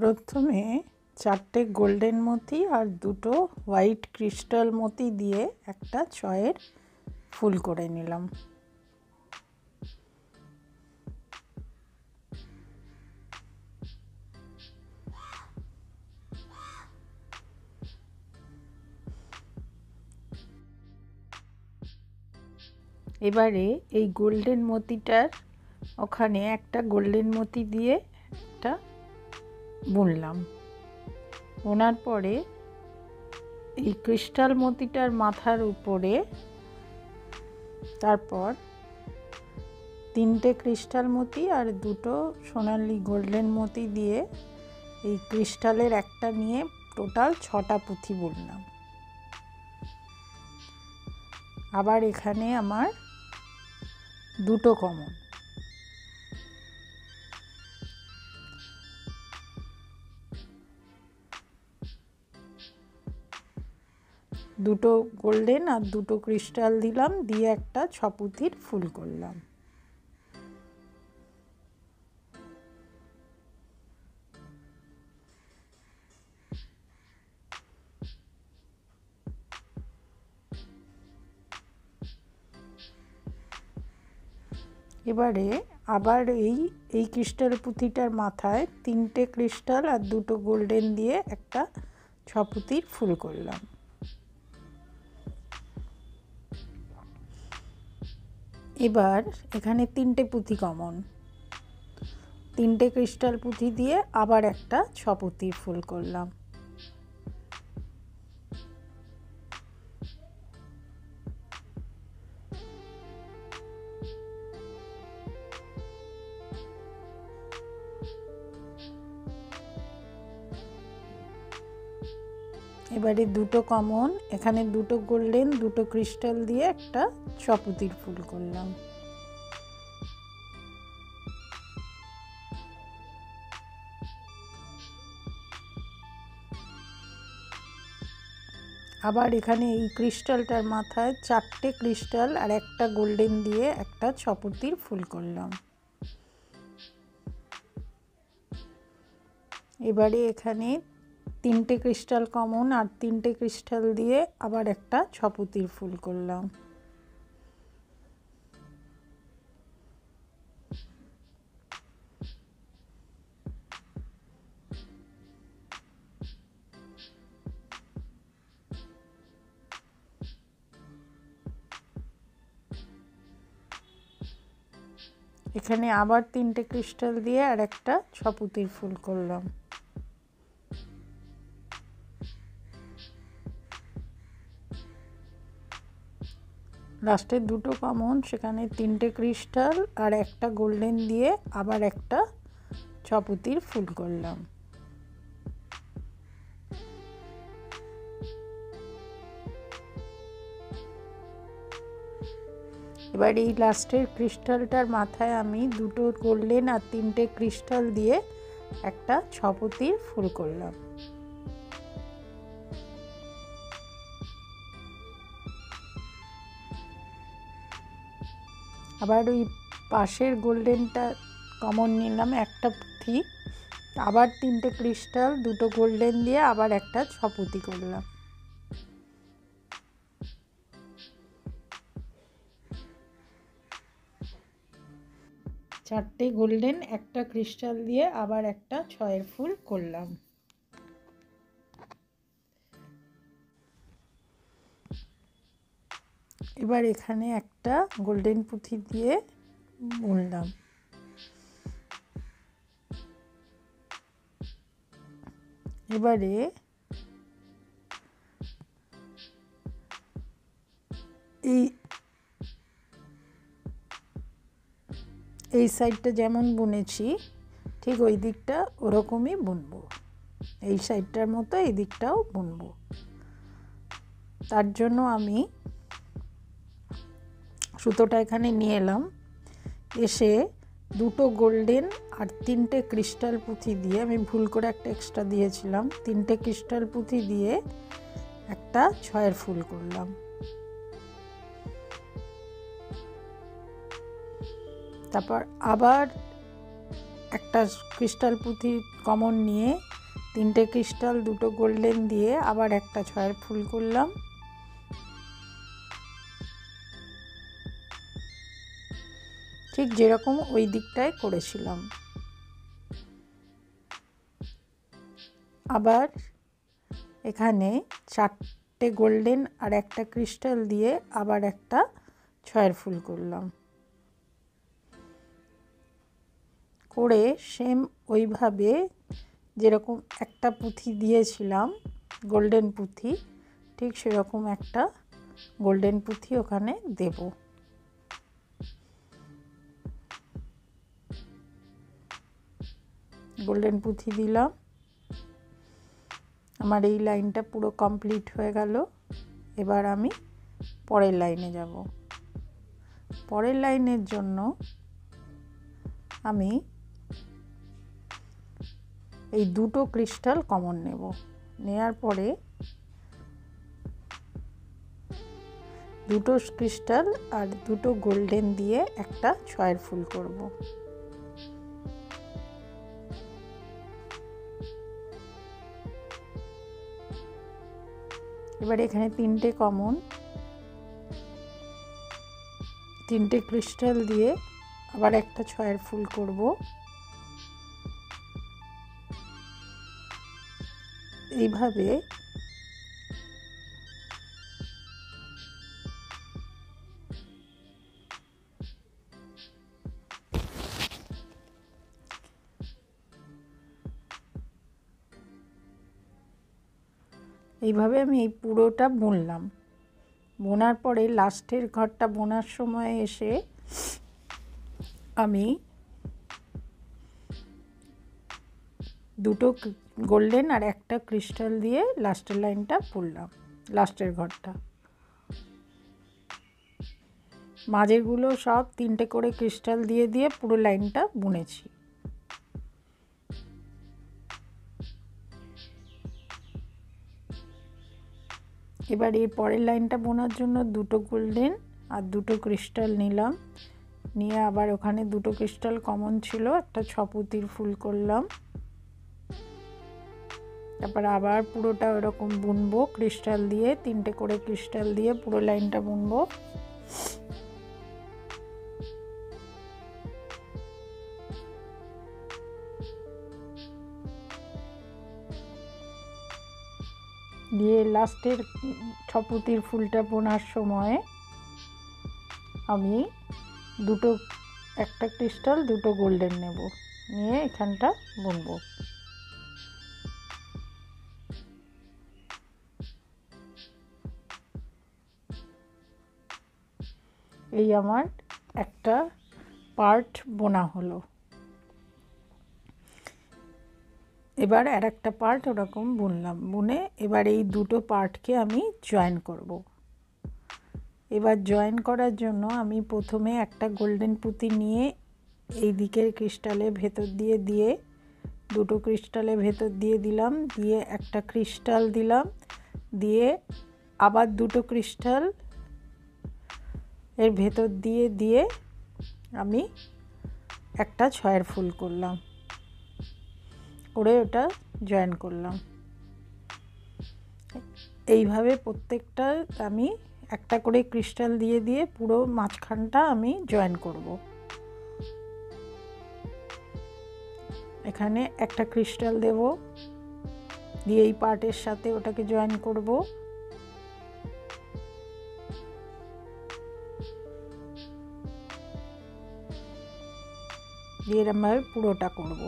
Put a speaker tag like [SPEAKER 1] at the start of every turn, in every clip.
[SPEAKER 1] প্রথমে চারটে গোল্ডেন মতি আর দুটো হোয়াইট ক্রিস্টাল মতি দিয়ে একটা ছয়ের ফুল করে নিলাম। এবারে এই গোল্ডেন মতিটার ওখানে একটা গোল্ডেন মতি দিয়ে একটা বুনলাম। বোনার পরে এই ক্রিস্টাল মতিটার মাথার উপরে তারপর তিনটে ক্রিস্টাল মতি আর দুটো সোনালি গোল্ডেন মতি দিয়ে এই ক্রিস্টালের একটা নিয়ে টোটাল 6টা পুঁথি বুনলাম। আবার এখানে আমার দুটো কমন, দুটো গোল্ডেন আর দুটো ক্রিস্টাল দিলাম, দিয়ে একটা 6 পুঁথির ফুল করলাম। এবারে আবার এই ক্রিস্টাল পুঁথিটার মাথায় তিনটে ক্রিস্টাল আর দুটো গোল্ডেন দিয়ে একটা 6 পুঁথির ফুল করলাম। এবার এখানে তিনটে পুঁথি কমন, তিনটে ক্রিস্টাল পুঁথি দিয়ে আবার একটা 6 পুঁথির ফুল করলাম। এবারে দুটো কমন, এখানে দুটো গোল্ডেন দুটো ক্রিস্টাল দিয়ে একটা 6 পুঁথির ফুল করলাম। আবার এখানে এই ক্রিস্টালটার মাথায় চারটে ক্রিস্টাল আর একটা গোল্ডেন দিয়ে একটা 6 পুঁথির ফুল করলাম। এবারে এখানে তিনটে ক্রিস্টাল কমন আর তিনটে ক্রিস্টাল দিয়ে আবার একটা 6 পুঁথির ফুল করলাম। এখানে আবার তিনটে ক্রিস্টাল দিয়ে আর একটা 6 পুঁথির ফুল করলাম। লাস্টে দুটো কমন, সেখানে তিনটে ক্রিস্টাল আর একটা গোল্ডেন দিয়ে আবার একটা 6 পুঁথির ফুল করলাম। এবার এই লাস্টের ক্রিস্টালটার মাথায় আমি দুটো গোল্ডেন আর তিনটে ক্রিস্টাল দিয়ে একটা 6 পুঁথির ফুল করলাম। আবার ওই পাশের গোল্ডেনটা কমন নিলাম একটা পুঁথি, আবার তিনটে ক্রিস্টাল দুটো গোল্ডেন দিয়ে আবার একটা 6 পুঁথি করলাম। চারটে গোল্ডেন একটা ক্রিস্টাল দিয়ে আবার একটা 6-এর ফুল করলাম। এবার এখানে একটা গোল্ডেন পুঁথি দিয়ে বুনলাম। এবারে এই সাইডটা যেমন বুনেছি ঠিক ওই দিকটা ওরকমই বুনবো, এই সাইডটার মতো এই দিকটাও বুনবো। তার জন্য আমি সুতোটা এখানে নিয়ে এলাম, এসে দুটো গোল্ডেন আর তিনটে ক্রিস্টাল পুঁথি দিয়ে, আমি ভুল করে একটা এক্সট্রা দিয়েছিলাম, তিনটে ক্রিস্টাল পুঁথি দিয়ে একটা 6-এর ফুল করলাম। তারপর আবার একটা ক্রিস্টাল পুঁথি কমন নিয়ে তিনটে ক্রিস্টাল, দুটো গোল্ডেন দিয়ে আবার একটা ছয়ের ফুল করলাম। ঠিক যেরকম ওই দিকটায় করেছিলাম। আবার এখানে চারটে গোল্ডেন আর একটা ক্রিস্টাল দিয়ে আবার একটা ছয়ের ফুল করলাম। করে সেম ওইভাবে যেরকম একটা পুঁথি দিয়েছিলাম গোল্ডেন পুঁথি, ঠিক সেরকম একটা গোল্ডেন পুঁথি ওখানে দেব। গোল্ডেন পুঁথি দিলাম। আমার এই লাইনটা পুরো কমপ্লিট হয়ে গেল। এবার আমি পরের লাইনে যাব। পরের লাইনের জন্য আমি এই দুটো ক্রিস্টাল কমন নেব। নেয়ার পরে দুটো ক্রিস্টাল আর দুটো গোল্ডেন দিয়ে একটা ছয়ের ফুল করব। এবার এখানে তিনটে কমন, তিনটে ক্রিস্টাল দিয়ে আবার একটা ছয়ের ফুল করব। এইভাবে আমি এই পুরোটা বুনলাম। বোনার পরে লাস্টের ঘরটা বোনার সময় এসে আমি দুটো গোল্ডেন আর একটা ক্রিস্টাল দিয়ে লাস্টের লাইনটা বুনলাম, লাস্টের ঘরটা। মাঝেরগুলো সব তিনটে করে ক্রিস্টাল দিয়ে দিয়ে পুরো লাইনটা বুনেছি। এবার এই পরের লাইনটা বোনার জন্য দুটো গোল্ডেন আর দুটো ক্রিস্টাল নিলাম। নিয়ে আবার ওখানে দুটো ক্রিস্টাল কমন ছিল, একটা ছপুতির ফুল করলাম। তারপর আবার পুরোটা ওরকম বুনবো ক্রিস্টাল দিয়ে, তিনটে করে ক্রিস্টাল দিয়ে পুরো লাইনটা বুনবো। দিয়ে লাস্টের ছপুতির ফুলটা বোনার সময় আমি একটা ক্রিস্টাল দুটো গোল্ডেন নেব, নিয়ে এখানটা বুনবো। এই আমার একটা পার্ট বোনা হলো। এবার আর একটা পার্ট ওরকম বুনলাম। বুনে এবার এই দুটো পার্টকে আমি জয়েন করব। এবার জয়েন করার জন্য আমি প্রথমে একটা গোল্ডেন পুঁতি নিয়ে এই দিকের ক্রিস্টালের ভেতর দিয়ে দিয়ে দুটো ক্রিস্টালের ভেতর দিয়ে দিলাম, দিয়ে একটা ক্রিস্টাল দিলাম, দিয়ে আবার দুটো ক্রিস্টাল এর ভেতর দিয়ে দিয়ে আমি একটা ছয়ের ফুল করলাম, করে ওটা জয়েন করলাম। এইভাবে প্রত্যেকটা আমি একটা করে ক্রিস্টাল দিয়ে দিয়ে পুরো মাঝখানটা আমি জয়েন করব। এখানে একটা ক্রিস্টাল দেব, দিয়ে এই পার্টের সাথে ওটাকে জয়েন করব। দিয়ে এরকমভাবে পুরোটা করব।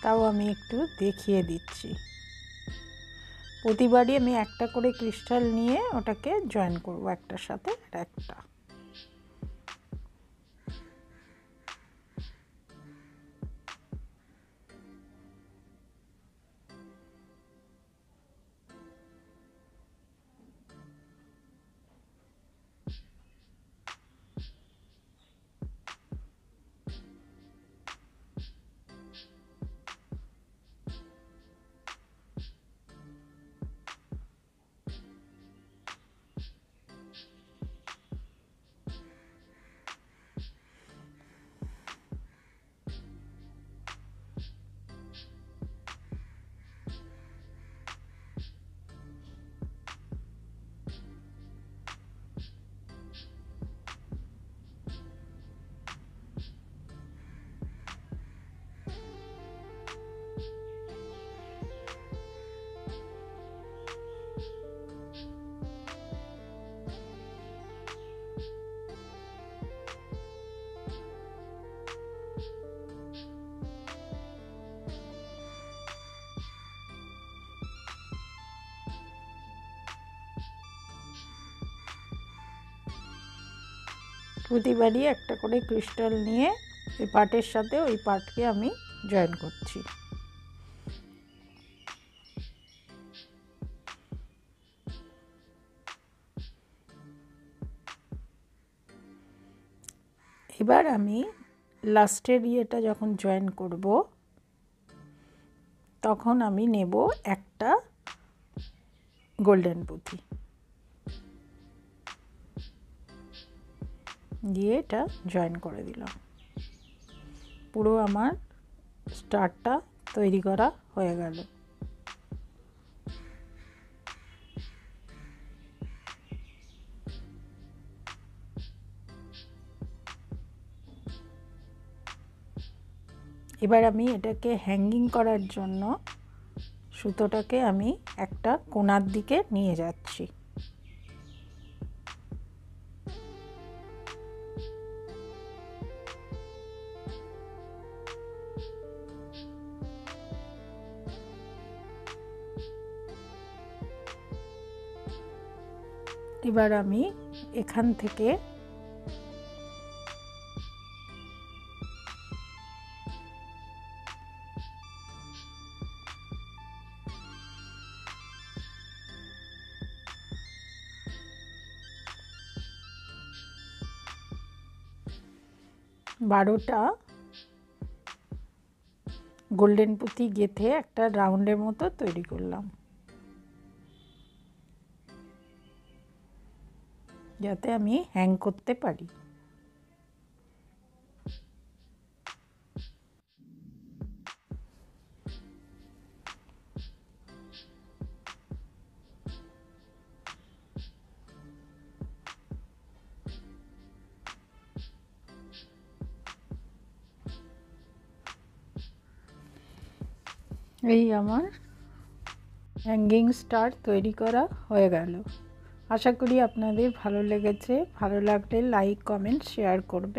[SPEAKER 1] তাও আমি একটু দেখিয়ে দিচ্ছি। প্রতিবারই আমি একটা করে ক্রিস্টাল নিয়ে ওটাকে জয়েন করব একটার সাথে একটা। প্রতিবারই একটা করে ক্রিস্টাল নিয়ে এই পার্টের সাথে ওই পার্টকে আমি জয়েন করছি। এবার আমি লাস্টের ইয়েটা যখন জয়েন করব তখন আমি নেব একটা গোল্ডেন পুঁতি, দিয়ে এটা জয়েন করে দিলাম। পুরো আমার স্টারটা তৈরি করা হয়ে গেল। এবার আমি এটাকে হ্যাঙ্গিং করার জন্য সুতোটাকে আমি একটা কোণার দিকে নিয়ে যাচ্ছি। এবার আমি এখান থেকে বারোটা গোল্ডেন পুঁতি গেঁথে একটা রাউন্ডের মতো তৈরি করলাম, যাতে আমি হ্যাং করতে পারি। এই আমার হ্যাঙ্গিং স্টার তৈরি করা হয়ে গেল। আশা করি আপনাদের ভালো লেগেছে। ভালো লাগলে লাইক, কমেন্ট, শেয়ার করবেন।